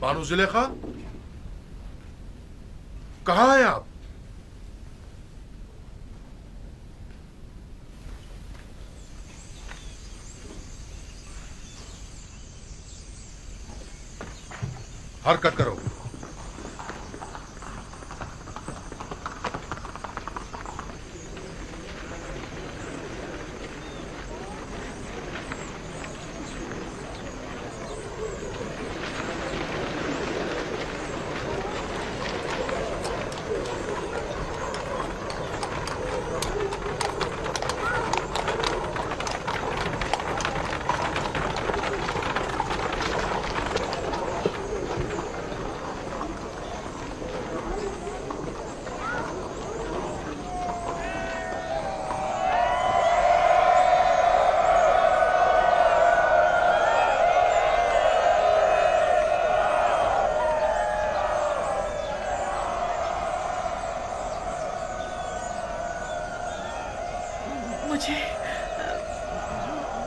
बानो जुलेखा, कहाँ हैं आप? हरकत करो।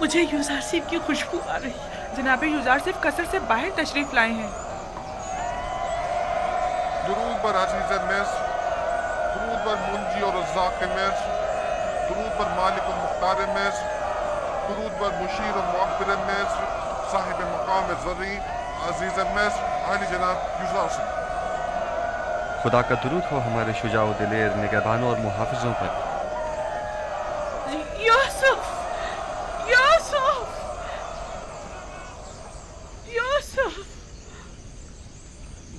मुझे यूजारसिफ की खुशबू आ रही है। जनाब यूजारसिफ कसर से बाहर तशरीफ लाए हैं। दुरूद बर अज़ीज़ मिस्र, दुरूद बर मुंजी और रज़्ज़ाक़ मिस्र, दुरूद बर मालिक और मुख्तार मिस्र, दुरूद बर मुशीर और मुअब्बिर मिस्र, साहिब मकाम ज़र्री अज़ीज़ मिस्र, आली जनाब यूजारसिफ। खुदा का दुरूद हो हमारे शुजाओ दिलेर निगहबानों और मुहाफ़िज़ों पर। यूसुफ, यूसुफ, यूसुफ,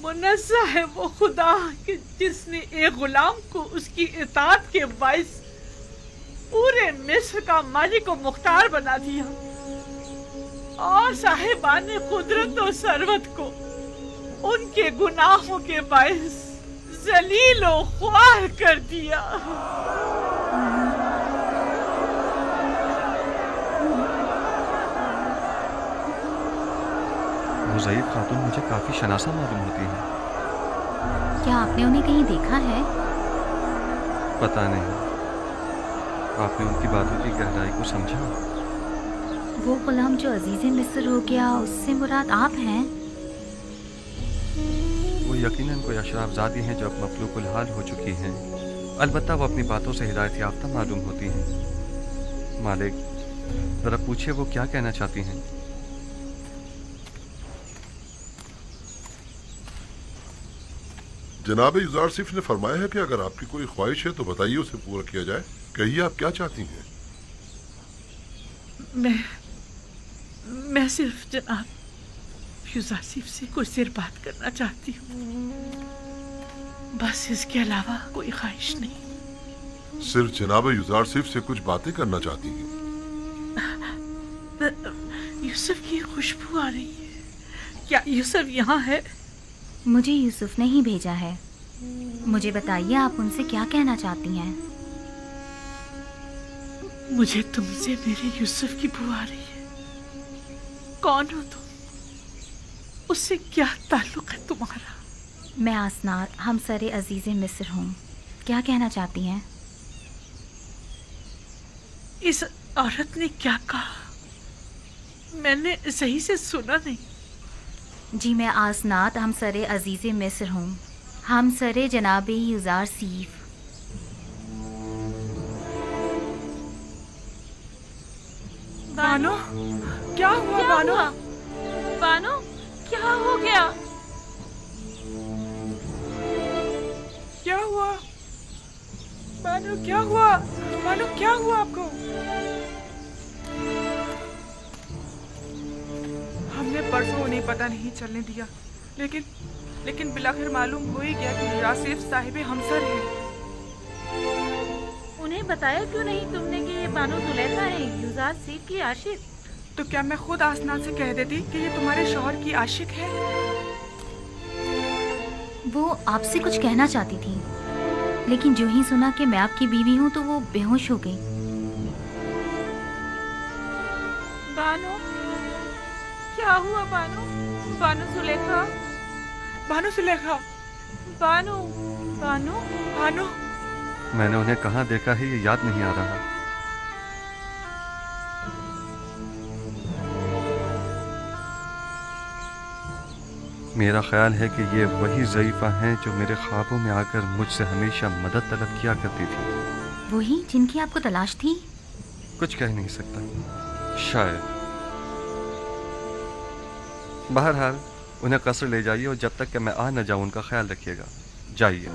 मुनज़्ज़ा है वो खुदा कि जिसने एक गुलाम को उसकी इताअत के बाइस पूरे मिस्र का मालिक और मुख्तार बना दिया और साहिबान कुदरत और सरवत को उनके गुनाहों के बाइस ज़लील और ख्वार कर दिया। वो ज़ईफ़ खातून मुझे काफ़ी शनासा मालूम होती है। क्या आपने उन्हें कहीं देखा है? पता नहीं, आपने उनकी बातों की गहराई को समझा? वो गुलाम जो अजीज़ मिस्र हो गया, उससे मुराद आप हैं? वो यकीनन कोई अशराफज़ादी हैं जो अब मफलूकुल हाल हो चुकी हैं। अलबत्ता वो अपनी बातों से हिदायत याफ्ता मालूम होती हैं। मालिक, ज़रा पूछिए वो क्या कहना चाहती हैं। जनाब यूजारसिफ ने फरमाया है कि अगर आपकी कोई ख्वाहिश है तो बताइए, उसे पूरा किया जाए। कहिए आप क्या चाहती हैं? मैं सिर्फ जनाब यूजारसिफ से कुछ देर बात करना चाहती हूँ, बस इसके अलावा कोई ख्वाहिश नहीं। सिर्फ जनाब यूजारसिफ से कुछ बातें करना चाहती हैं? यूसुफ की खुशबू आ रही है। क्या यूसुफ यहाँ है? मुझे यूसुफ ने ही भेजा है। मुझे बताइए आप उनसे क्या कहना चाहती हैं? मुझे तुमसे मेरे यूसुफ की बू आ रही है। कौन हो तुम? उससे क्या ताल्लुक है तुम्हारा? मैं आसनात हमसरे अजीज़ मिस्र हूँ। क्या कहना चाहती हैं? इस औरत ने क्या कहा? मैंने सही से सुना नहीं। जी, मैं आसनात हमसरे अजीज़ मिस्र हूँ, हमसरे जनाब यूजारसिफ। बानो, क्या हुआ? बानो, बानो, क्या हो गया? क्या हुआ? बानो, क्या हुआ? बानो, क्या हुआ आपको? हमने परसों उन्हें पता नहीं चलने दिया, लेकिन बिलाखिर मालूम हो ही गया कि यूजारसिफ साहिब हमसर है। उन्हें बताया क्यों नहीं तुमने कि ये बानो जुलेखा है, यूजारसिफ की आशिक? तो क्या मैं खुद आसनान से कह देती कि ये तुम्हारे शौहर की आशिक है? वो आपसे कुछ कहना चाहती थी, लेकिन जो ही सुना कि मैं आपकी बीवी हूँ तो वो बेहोश हो गई। बानो, क्या हुआ बानो? बानो जुलेखा, बानो जुलेखा, बानो, बानो, बानो। मैंने उन्हें कहाँ देखा है ये याद नहीं आ रहा। میرا خیال ہے کہ یہ وہی ضعیفہ ہیں جو میرے خوابوں میں آ کر مجھ سے ہمیشہ مدد طلب کیا کرتی تھی. وہی جن کی آپ کو تلاش تھی؟ کچھ کہہ نہیں سکتا، شاید. بہرحال انہیں قصر لے جائیے اور جب تک کہ میں آ نہ جاؤں ان کا خیال رکھیے گا. جائیے.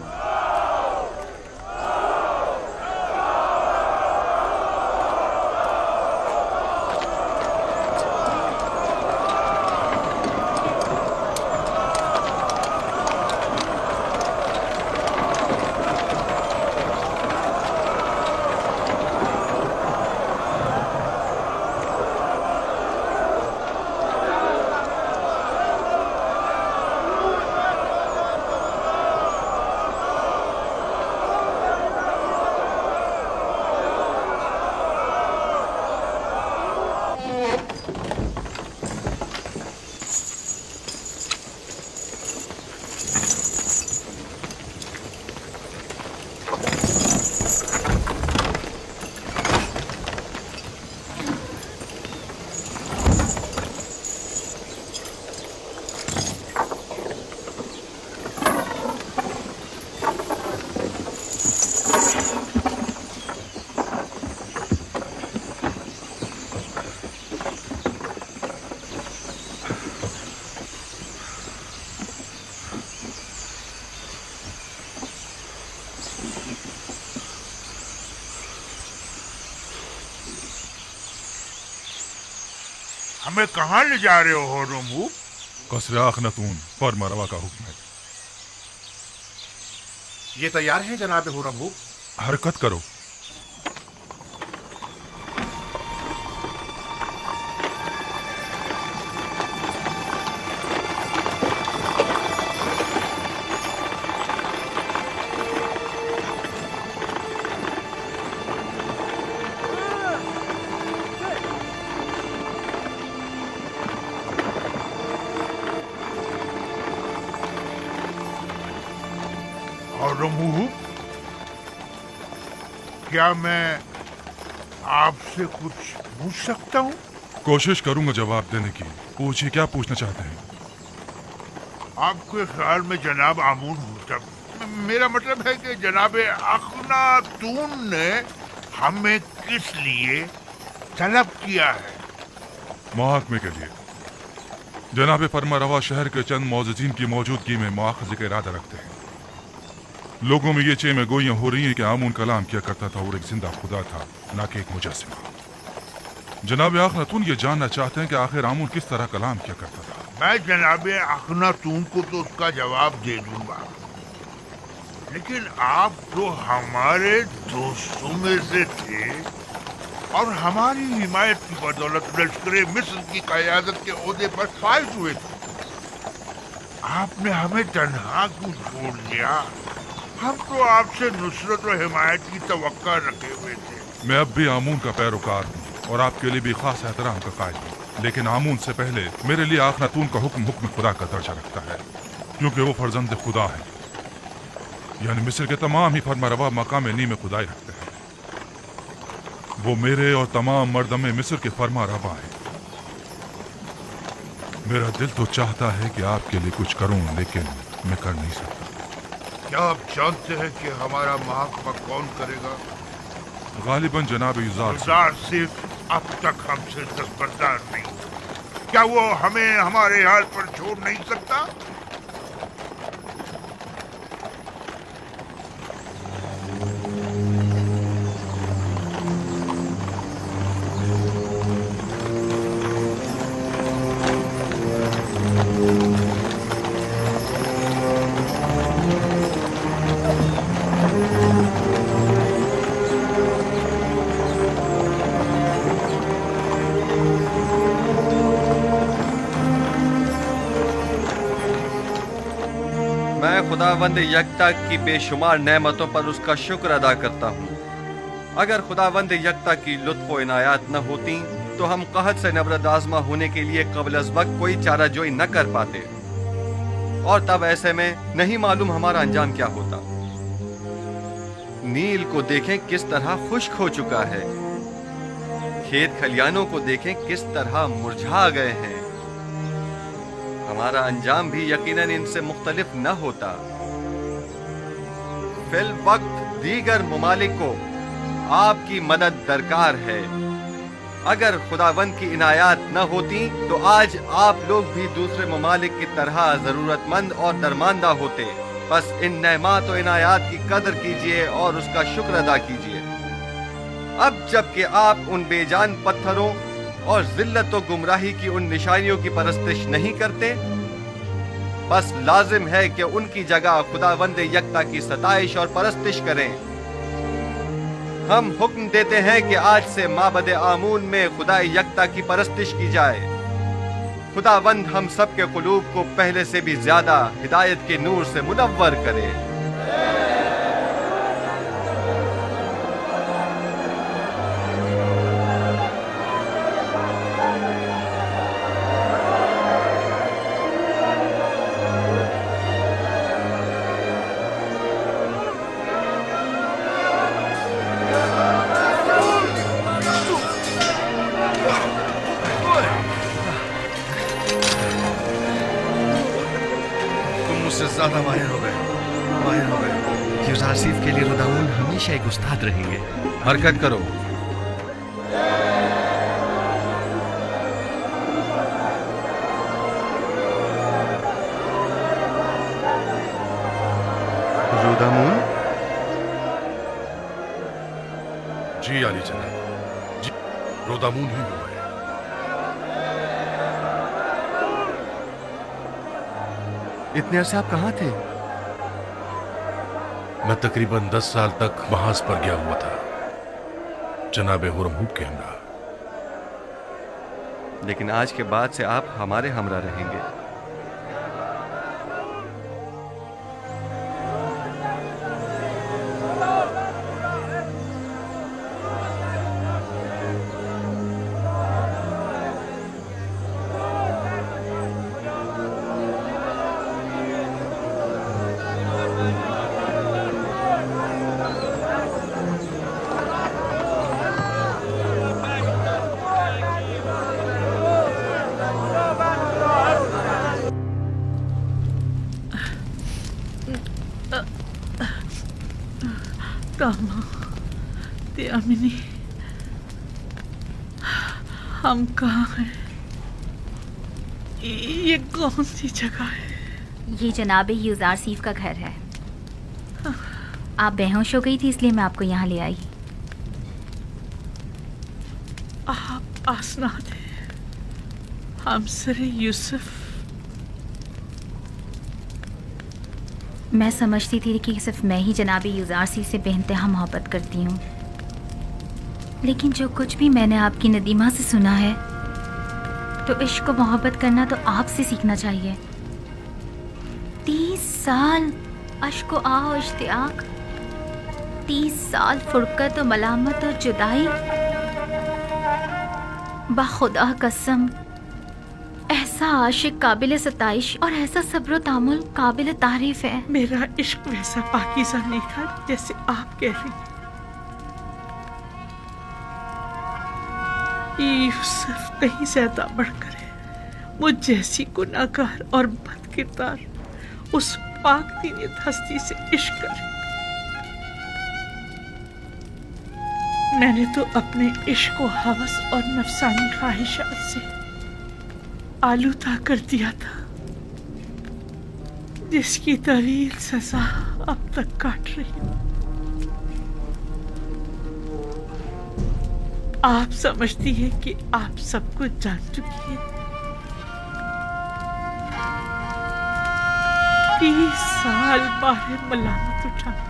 ہمیں کہاں لے جا رہے ہو رمو؟ قصر اخناتون فرما روا کا حکم ہے. یہ تیار ہیں جناب ہورمو؟ حرکت کرو. اور رمو، کیا میں آپ سے کچھ پوچھ سکتا ہوں؟ کوشش کروں گا جواب دینے کی. پوچھیے کیا پوچھنا چاہتے ہیں. آپ کے خیال میں جناب آمون ہوتا، میرا مطلب ہے کہ جناب اخناتون نے ہمیں کس لیے طلب کیا ہے؟ محاکمے کے لیے. جناب فرما روا شہر کے چند معززین کی موجودگی میں مواخذے کا ارادہ رکھتے ہیں. لوگوں میں یہ چیمیں گوئیاں ہو رہی ہیں کہ آمون کلام کیا کرتا تھا اور ایک زندہ خدا تھا، نہ کہ ایک مجسمہ. جناب اخناتون یہ جاننا چاہتے ہیں کہ آخر آمون کس طرح کلام کیا کرتا تھا. میں جناب اخناتون کو تو اس کا جواب دے دوں گا، لیکن آپ تو ہمارے دوستوں میں سے تھے اور ہماری حمایت کی بدولت لشکر مصر کی قیادت کے عہدے پر فائز ہوئے تھے. آپ نے ہمیں تنہا کیوں چھوڑ دیا؟ ہم تو آپ سے نصرت و حمایت کی توقع رکھے ہوئے تھے. میں اب بھی آمون کا پیروکار ہوں اور آپ کے لیے بھی خاص احترام کا قائل ہوں، لیکن آمون سے پہلے میرے لیے اخناتون کا حکم خدا کا درجہ رکھتا ہے، کیونکہ وہ فرزند خدا ہے. یعنی مصر کے تمام ہی فرما روا مقام نیم خدائی رکھتے ہیں. وہ میرے اور تمام مردم مصر کے فرما روا ہیں. میرا دل تو چاہتا ہے کہ آپ کے لیے کچھ کروں، لیکن میں کر نہیں سکتا. کیا آپ جانتے ہیں کہ ہمارا محاکمہ کون کرے گا؟ غالباً جناب یوزار صرف اب تک ہم سے دستبردار نہیں. کیا وہ ہمیں ہمارے حال پر چھوڑ نہیں سکتا؟ میں خداوند یکتا کی بے شمار نعمتوں پر اس کا شکر ادا کرتا ہوں. اگر خداوند یکتا کی لطف و عنایات نہ ہوتی تو ہم قحط سے نبرد آزما ہونے کے لیے قبل از وقت کوئی چارہ جوئی نہ کر پاتے، اور تب ایسے میں نہیں معلوم ہمارا انجام کیا ہوتا. نیل کو دیکھیں کس طرح خشک ہو چکا ہے، کھیت کھلیانوں کو دیکھیں کس طرح مرجھا گئے ہیں. हमारा अंजाम भी यकीनन इनसे मुख्तलिफ न होता। फिल वक्त दीगर ममालिक को आपकी मदद दरकार है। अगर खुदावंद की इनायात न होती तो आज आप लोग भी दूसरे ममालिक की तरह जरूरतमंद और दरमांदा होते। बस इन नेमात और इनायात की कदर कीजिए और उसका शुक्र अदा कीजिए। अब जबकि आप उन बेजान पत्थरों और जिल्लत और गुमराही की उन निशानियों की परस्तिश नहीं करते, बस लाजिम है कि उनकी जगह खुदावंद यकता की सताइश और परस्तिश करें। हम हुक्म देते हैं कि आज से माबद आमून में खुदा यकता की परस्तिश की जाए। खुदावंद हम सब के कुलूब को पहले से भी ज्यादा हिदायत के नूर से मुनव्वर करे। ज्यादा माहिर हो गए। यूज़ार सीफ के लिए रुदामून हमेशा एक उस्ताद रहेंगे। हरकत करो। रुदामून? जी आली जनाब, जी रुदामून ही हुआ है। इतने अरसे आप कहाँ थे? मैं तकरीबन 10 साल तक महाज पर गया हुआ था, जनाब हुरमहूब के हमरा। लेकिन आज के बाद से आप हमारे हमरा रहेंगे। कामा, त्यामिनी, हम कहाँ हैं? ये कौन सी जगह है? ये जनाब यूज़ार सीफ का घर है। आप बेहोश हो गई थी इसलिए मैं आपको यहाँ ले आई। आप आसनाद हैं, हमसर यूसुफ। मैं समझती थी कि सिर्फ मैं ही जनाब यूज़ार सीफ से बेइंतहा मोहब्बत करती हूँ, लेकिन जो कुछ भी मैंने आपकी नदीमा से सुना है तो इश्क व मोहब्बत करना तो आपसे सीखना चाहिए। 30 साल अश्क व आह और इश्तियाक, 30 साल फुरकत और मलामत और जुदाई। बाखुदा कसम, ऐसा आशिक काबिल सताइश और ऐसा सब्र व तामुल काबिल तारीफ है। मेरा इश्क वैसा पाकीज़ा नहीं था जैसे आप कह रही हैं। यूसुफ कहीं ज्यादा बढ़कर है। मुझ जैसी गुनाहगार और बदकिरदार उस पाक दीनियत हस्ती से इश्क करे। मैंने तो अपने इश्क को हवस और नफसानी ख्वाहिशात से आलूदा कर दिया था, जिसकी तवील सजा अब तक काट रही हूँ। आप समझती हैं कि आप सब कुछ जान चुकी हैं। 30 साल बारे मलामत उठाना,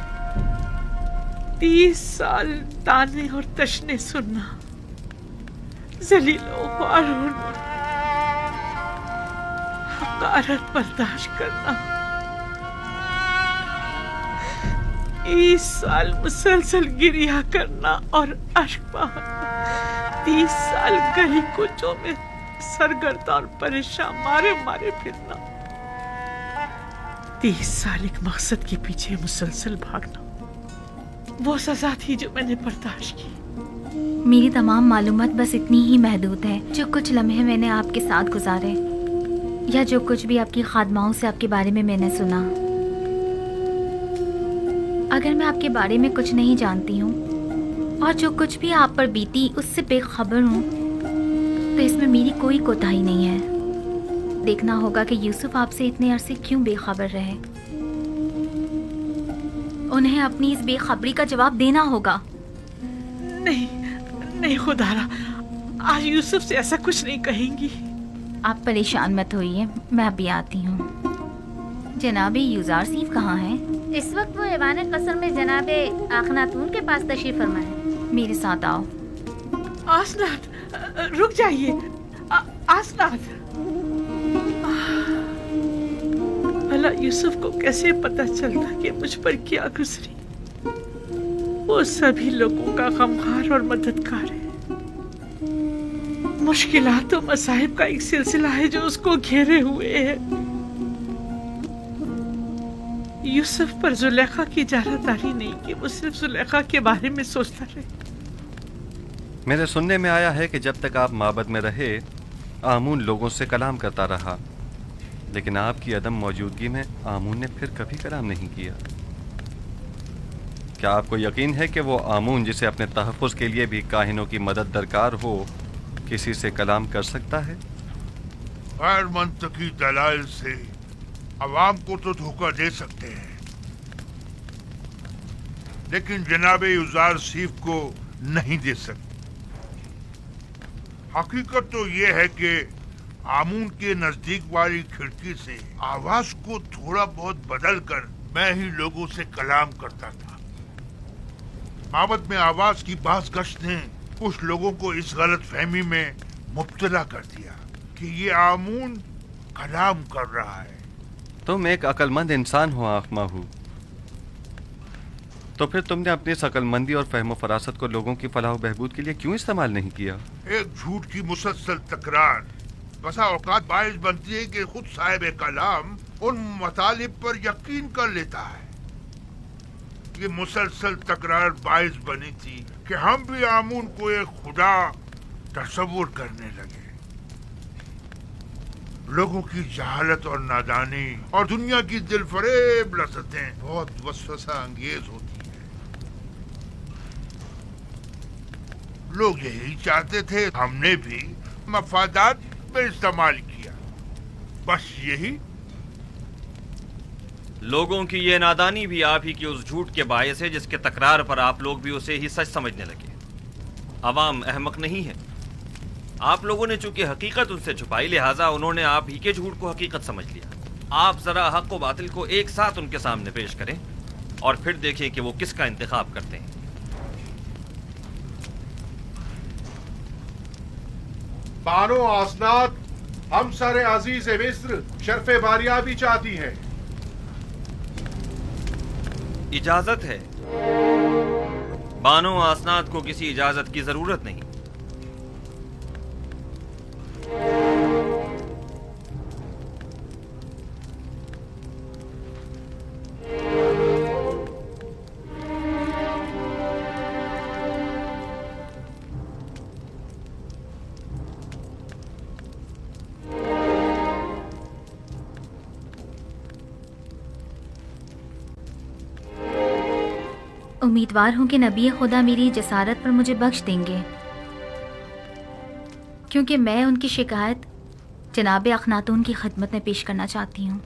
30 साल ताने और तशने सुनना, जलीलो ख्वार होना, हकारत बर्दाश्त करना, 30 साल मुसलसल गिरिया करना और अश्क बहाना, 30 साल गली कुचों में सरगर्दा और परेशान मारे मारे फिरना, 30 साल एक मकसद के पीछे मुसलसल भागना, वो सजा थी जो मैंने बर्दाश्त की। मेरी तमाम मालूमात बस इतनी ही महदूद है। जो कुछ लम्हे मैंने आपके साथ गुजारे, या जो कुछ भी आपकी खादमाओं से आपके बारे में मैंने सुना, अगर मैं आपके बारे में कुछ नहीं जानती हूँ और जो कुछ भी आप पर बीती उससे बेखबर हूँ, तो इसमें मेरी कोई कोताही नहीं है। देखना होगा कि यूसुफ आपसे इतने अरसे क्यों बेखबर रहे। उन्हें अपनी इस बेखबरी का जवाब देना होगा। नहीं नहीं खुदारा, आज यूसुफ से ऐसा कुछ नहीं कहेंगी। आप परेशान मत होइए, मैं अभी आती हूँ। जनाबे यूजार सीफ कहाँ हैं? इस वक्त वो ऐवान कसर में जनाबे आखनातून के पास तशरीफ फरमा है। मेरे साथ आओ। आसनाद, रुक जाइए। आसनाद, भला यूसुफ को कैसे पता चलता कि मुझ पर क्या गुजरी? वो सभी लोगों का गमखार और मददगार है। मुश्किलात और मसाइब का एक सिलसिला है जो उसको घेरे हुए है। यूसुफ पर जुलेखा की जारदारी नहीं कि वो सिर्फ जुलेखा के बारे में सोचता रहे। मेरे सुनने में आया है कि जब तक आप माबद में रहे, आमून लोगों से कलाम करता रहा, लेकिन आपकी अदम मौजूदगी में आमून ने फिर कभी कलाम नहीं किया। क्या आपको यकीन है कि वो आमून जिसे अपने तहफ़्फ़ुज़ के लिए भी काहिनों की मदद दरकार हो, किसी से कलाम कर सकता है? गैर मंतकी दलाइल से अवाम को तो धोखा दे सकते हैं, लेकिन जनाबे यूजार सीफ को नहीं दे सकते। हकीकत तो ये है कि आमून के नजदीक वाली खिड़की से आवाज को थोड़ा बहुत बदल कर मैं ही लोगों से कलाम करता था। माबद में आवाज की बाज गश्त ने कुछ लोगों को इस गलत फहमी में मुब्तला कर दिया कि ये आमून कलाम कर रहा है। तुम एक अक्लमंद इंसान हो आखमाहू, तो फिर तुमने अपनी इस अक्लमंदी और फहम फरासत को लोगों की फलाह बहबूद के लिए क्यों इस्तेमाल नहीं किया? एक झूठ की मुसलसल तकरार बसा औकात बाइस बनती है कि खुद साहिब कलाम उन मतालिब पर यकीन कर लेता है। ये मुसलसल तकरार बाइस बनी थी कि हम भी आमून को एक खुदा तस्वुर करने लगे। लोगों की जहालत और नादानी और दुनिया की दिलफरेब लज़्ज़तें बहुत वसवसा अंगेज होती है। लोग यही चाहते थे, हमने भी मफादात पे इस्तेमाल किया, बस यही। लोगों की ये नादानी भी आप ही की उस झूठ के बायस है जिसके तकरार पर आप लोग भी उसे ही सच समझने लगे। अवाम अहमक नहीं है। आप लोगों ने चूंकि हकीकत उनसे छुपाई, लिहाजा उन्होंने आप ही के झूठ को हकीकत समझ लिया। आप जरा हक व बातिल को एक साथ उनके सामने पेश करें और फिर देखें कि वो किसका इंतखाब करते हैं। बानो आसनाद, हम सारे अजीज मिस्र शर्फ बारियाबी चाहती हैं। इजाजत है। बानो आसनाद को किसी इजाजत की जरूरत नहीं। उम्मीदवार हूँ कि नबी खुदा मेरी जसारत पर मुझे बख्श देंगे, क्योंकि मैं उनकी शिकायत जनाब अखनातून की खिदमत में पेश करना चाहती हूँ।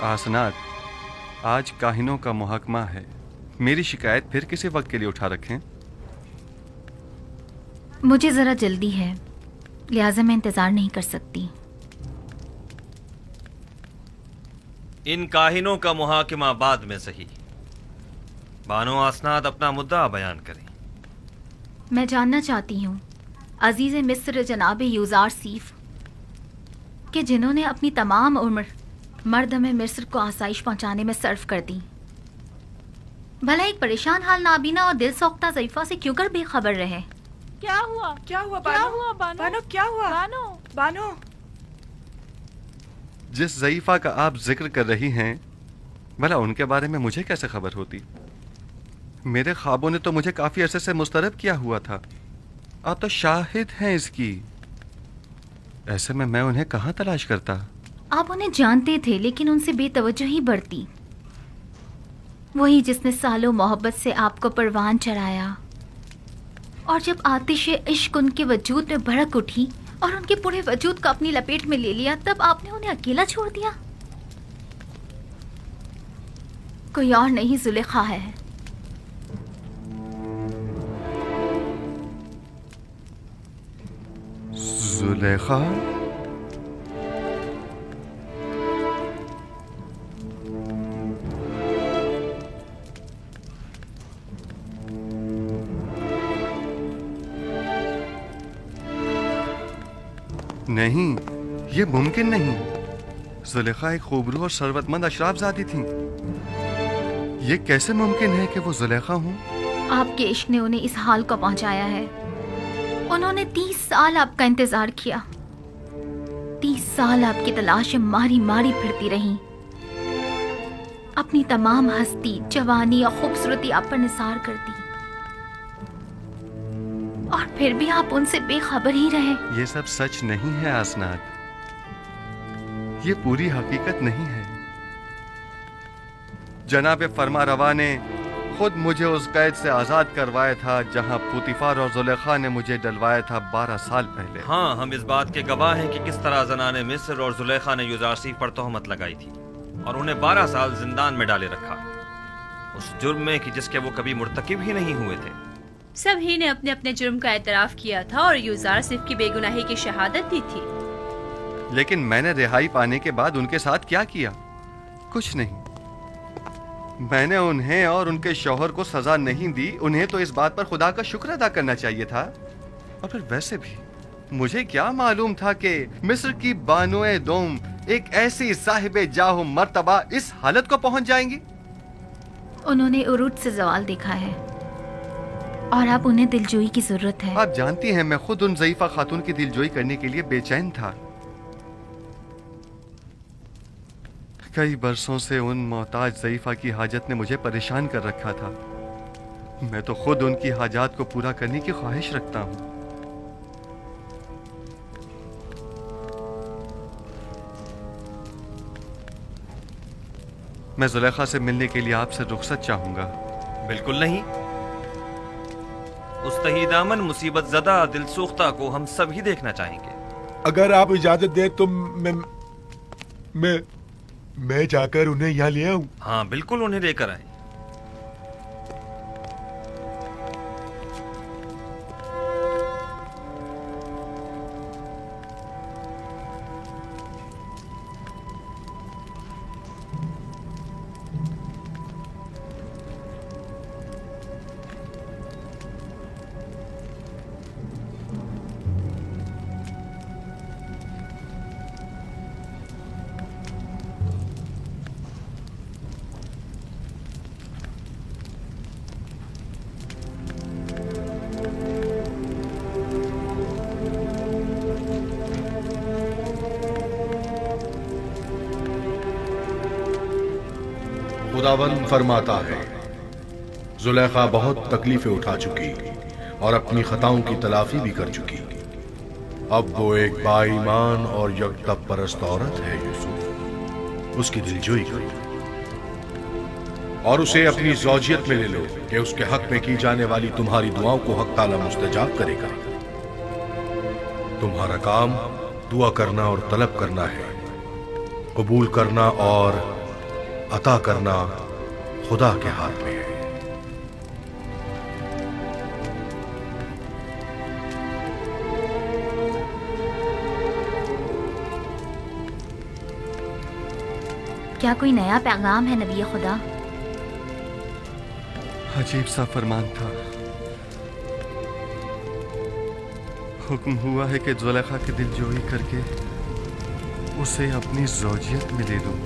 आसनाद, आज काहिनों का मुहकमा है। मेरी शिकायत फिर किसी वक्त के लिए उठा रखें। मुझे ज़रा जल्दी है, लिहाजा मैं इंतज़ार नहीं कर सकती। इन काहिनों का मुहाकिमा बाद में सही। बानो आसनाद अपना मुद्दा बयान करें। मैं जानना चाहती हूँ अजीज़ मिस्र जनाब यूजार सीफ कि जिन्होंने अपनी तमाम उम्र मर्द में मिस्र को आसाइश पहुँचाने में सर्फ कर दी, भला एक परेशान हाल नाबीना और दिल सोख्ता ज़ईफ़ा से क्यों कर बेखबर रहे? क्या हुआ क्या हुआ क्या बानो? हुआ बानो? बानो क्या हुआ? बानो बानो जिस ज़ईफ़ा का आप जिक्र कर रही हैं, भला उनके बारे में मुझे कैसे खबर होती? मेरे ख्वाबों ने तो मुझे काफी अरसे से मुस्तरब किया हुआ था। आप तो शाहिद हैं इसकी। ऐसे में मैं उन्हें कहाँ तलाश करता? आप उन्हें जानते थे लेकिन उनसे बेतवज्जोही बढ़ती। वही जिसने सालों मोहब्बत से आपको परवान चढ़ाया, और जब आतिश इश्क उनके वजूद में भड़क उठी और उनके पूरे वजूद को अपनी लपेट में ले लिया, तब आपने उन्हें अकेला छोड़ दिया। कोई और नहीं, जुलेखा है। जुलेखा? नहीं, ये मुमकिन नहीं। जुलेखा एक खूबरू और शरबतमंद अशराफजादी थी। ये कैसे मुमकिन है कि वो जुलेखा हूँ? आपके इश्क ने उन्हें इस हाल को पहुंचाया है। उन्होंने 30 साल आपका इंतजार किया। 30 साल आपकी तलाश में मारी मारी फिरती रही। अपनी तमाम हस्ती, जवानी और खूबसूरती आप पर निसार कर दी, और फिर भी आप उनसे बेखबर ही रहे। ये सब सच नहीं है आसनाद। ये पूरी हकीकत नहीं है। जनाब फरमा रवा ने खुद मुझे उस कैद से आजाद करवाया था जहां पुतिफार और जुलेखा ने मुझे डलवाया था 12 साल पहले। हाँ, हम इस बात के गवाह हैं कि किस तरह ज़नाने मिस्र और जुलेखा ने यूज़रसीफ पर तोहमत लगाई थी और उन्हें 12 साल जिंदान में डाले रखा, उस जुर्म में कि जिसके वो कभी मुर्तकिब ही नहीं हुए थे। सभी ने अपने अपने जुर्म का एतराफ किया था और यूज़रसीफ की बेगुनाही की शहादत दी थी। लेकिन मैंने रिहाई पाने के बाद उनके साथ क्या किया? कुछ नहीं। मैंने उन्हें और उनके शौहर को सजा नहीं दी। उन्हें तो इस बात पर खुदा का शुक्र अदा करना चाहिए था। और फिर वैसे भी मुझे क्या मालूम था कि मिस्र की बानोए दोम एक ऐसी साहिबे जाहो मर्तबा इस हालत को पहुंच जाएंगी। उन्होंने उरूज से जवाल देखा है और अब उन्हें दिलजोई की जरूरत है। आप जानती हैं, मैं खुद उन ज़ईफ़ा खातून की दिलजोई करने के लिए बेचैन था। कई बरसों से उन मोहताज ज़ईफ़ा की हाजत ने मुझे परेशान कर रखा था। मैं तो खुद उनकी हाजात को पूरा करने की ख्वाहिश रखता हूँ। मैं जुलेखा से मिलने के लिए आपसे रुखसत चाहूंगा। बिल्कुल नहीं। उस तहीदामन मुसीबत ज़दा दिलसोख्ता को हम सभी देखना चाहेंगे। अगर आप इजाजत दें तो मैं जाकर उन्हें यहाँ ले आऊं। हाँ बिल्कुल, उन्हें लेकर आए। खुदावंद फरमाता है, जुलेखा बहुत तकलीफें उठा चुकी और अपनी खताओं की तलाफी भी कर चुकी। अब वो एक बाईमान और यकतब परस्त औरत है। यूसुफ, उसकी दिलजोई करो और उसे अपनी ज़ौजियत में ले लो कि उसके हक में की जाने वाली तुम्हारी दुआओं को हक ताला मुस्तजाब करेगा। तुम्हारा काम दुआ करना और तलब करना है। कबूल करना और अता करना खुदा के हाथ में है। क्या कोई नया पैगाम है नबी खुदा? अजीब सा फरमान था। हुक्म हुआ है कि जुलेखा की दिलजोई करके उसे अपनी ज़ौजियत में ले लूं।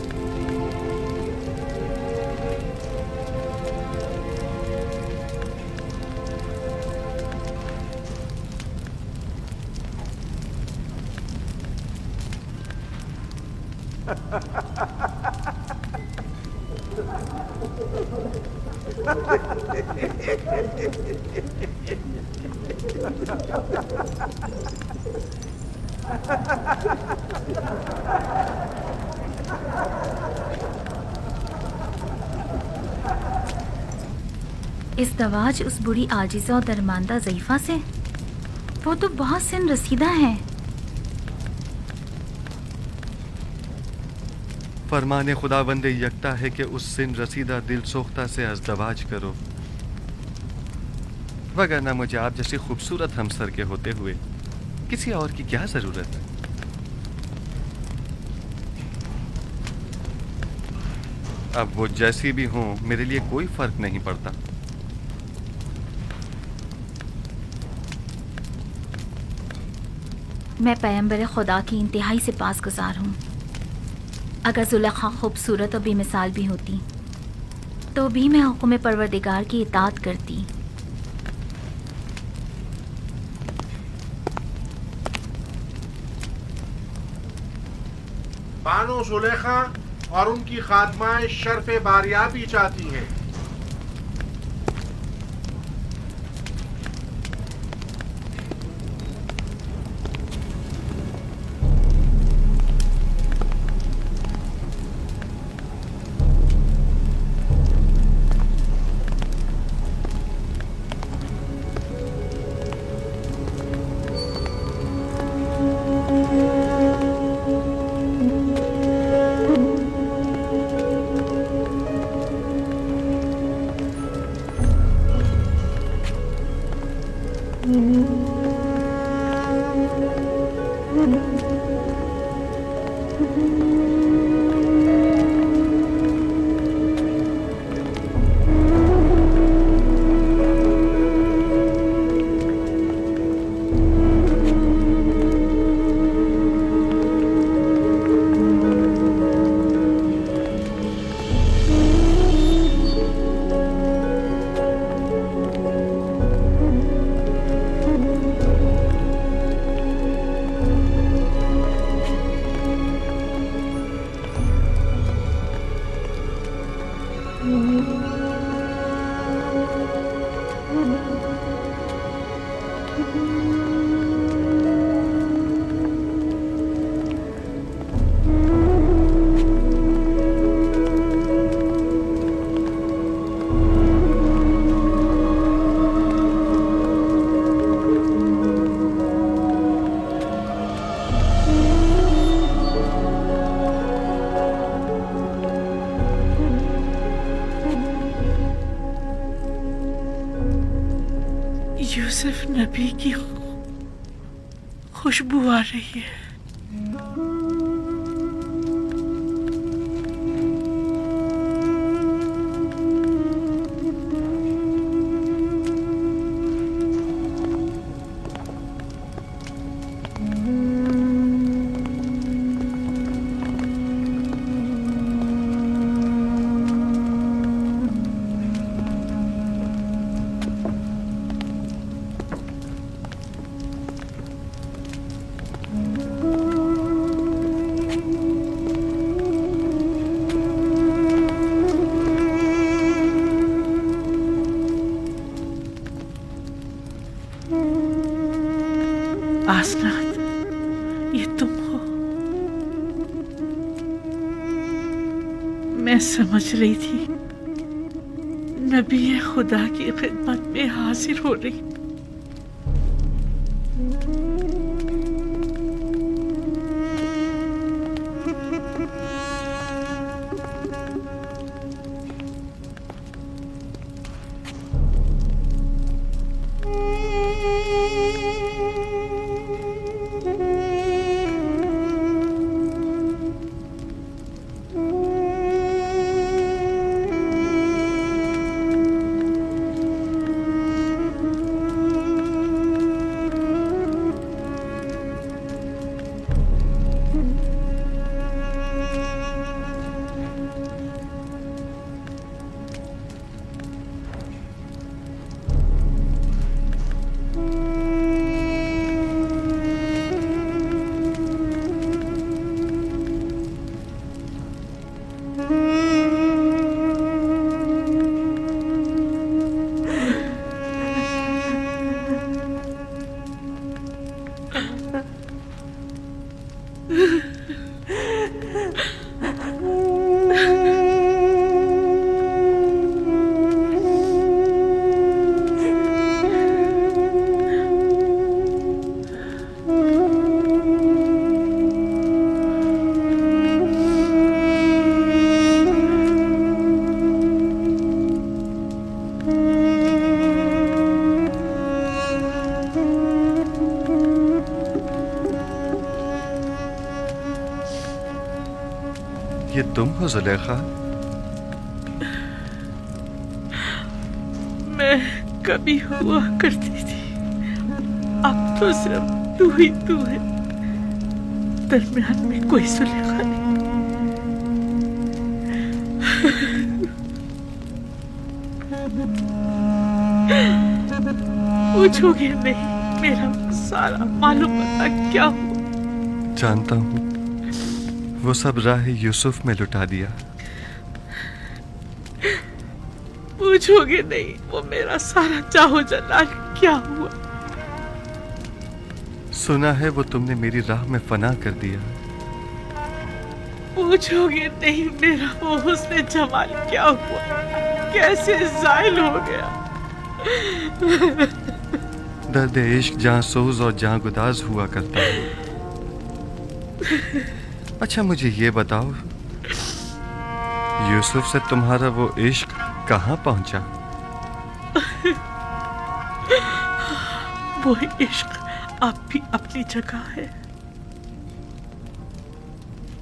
ازدواج اس بڑی عاجزہ اور درماندہ ضعیفہ سے؟ وہ تو بہت سن رسیدہ ہیں. فرمان خداوند یکتا ہے کہ اس سن رسیدہ دل سوختہ سے ازدواج کرو، وگرنہ مجھے آپ جیسی خوبصورت ہمسر کے ہوتے ہوئے کسی اور کی کیا ضرورت ہے؟ اب وہ جیسی بھی ہوں میرے لیے کوئی فرق نہیں پڑتا. میں پیغمبر خدا کی انتہائی سے پاس گزار ہوں. اگر زلیخا خوبصورت اور بے مثال بھی ہوتی تو بھی میں حکم پروردگار کی اطاعت کرتی. بانو زلیخا اور ان کی خادمائیں شرف باریابی چاہتی ہیں. یوسف نبی کی خوشبو آ رہی ہے. آسنات، یہ تم ہو؟ میں سمجھ رہی تھی نبی خدا کی خدمت میں حاضر ہو رہی. ये तुम हो जुलेखा? मैं कभी हुआ करती थी, अब तो सिर्फ तू ही तू है, दरमियान में कोई जुलेखा नहीं। पूछोगे नहीं मेरा सारा मालूम पता क्या हुआ? जानता हूँ, वो सब राह यूसुफ में लुटा दिया। पूछोगे नहीं वो मेरा सारा चाहो जलाल क्या हुआ? सुना है वो तुमने मेरी राह में फना कर दिया। पूछोगे नहीं मेरा वो हुस्न जमाल क्या हुआ, कैसे जायल हो गया? दर्द इश्क जहाँ सोज और जहाँ गुदाज हुआ करता है। अच्छा मुझे ये बताओ, यूसुफ से तुम्हारा वो इश्क कहाँ पहुंचा? वो इश्क अब भी अपनी जगह है,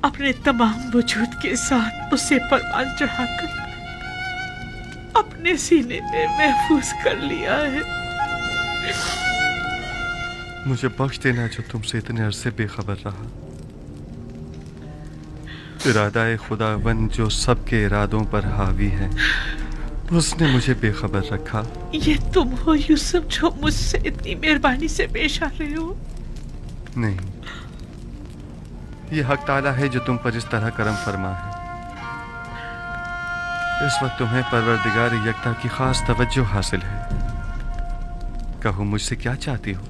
अपने तमाम वजूद के साथ उसे परवान चढ़ाकर अपने सीने में महफूज कर लिया है। मुझे बख्श देना जो तुमसे इतने अरसे बेखबर रहा। इरादा खुदावन जो सबके इरादों पर हावी है, उसने मुझे बेखबर रखा। ये तुम हो यूसुफ जो मुझसे इतनी मेहरबानी से पेश आ रहे हो? नहीं, ये हक ताला है जो तुम पर इस तरह करम फरमा है। इस वक्त तुम्हें परवरदिगार यकता की खास तवज्जो हासिल है। कहो मुझसे क्या चाहती हो?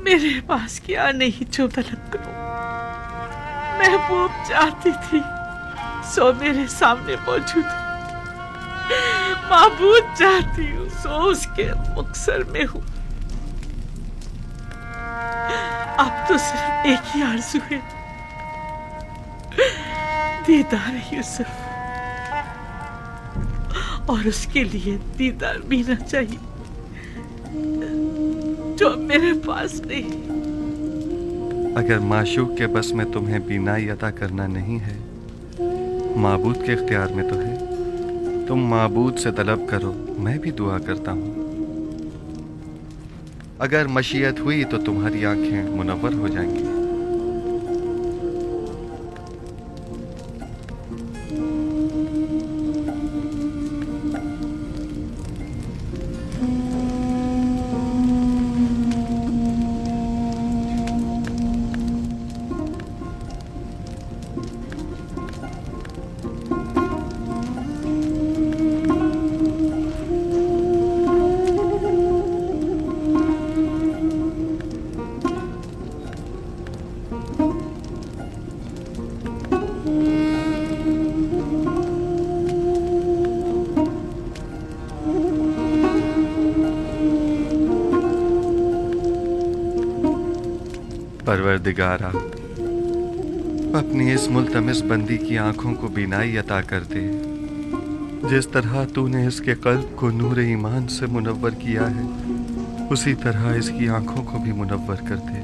मेरे पास क्या नहीं जो तलब करूं। महबूब चाहती थी सो मेरे सामने मौजूद है, माबूद चाहती हूँ सो उसके मुक्सर में हूँ। अब तो सिर्फ एक ही आरज़ू है, दीदार यूसुफ, और उसके लिए दीदार बीना चाहिए जो मेरे पास नहीं। अगर माशूक के बस में तुम्हें बीनाई अता करना नहीं है, माबूद के इख्तियार में तो है। तुम माबूद से तलब करो, मैं भी दुआ करता हूँ। अगर मशीयत हुई तो तुम्हारी आंखें मुनव्वर हो जाएंगी। परवरदिगारा, अपनी इस मुल्तमिस बंदी की आंखों को बीनाई अता कर दे। जिस तरह तूने इसके कल्ब को नूर ईमान से मुनव्वर किया है, उसी तरह इसकी आंखों को भी मुनव्वर कर दे।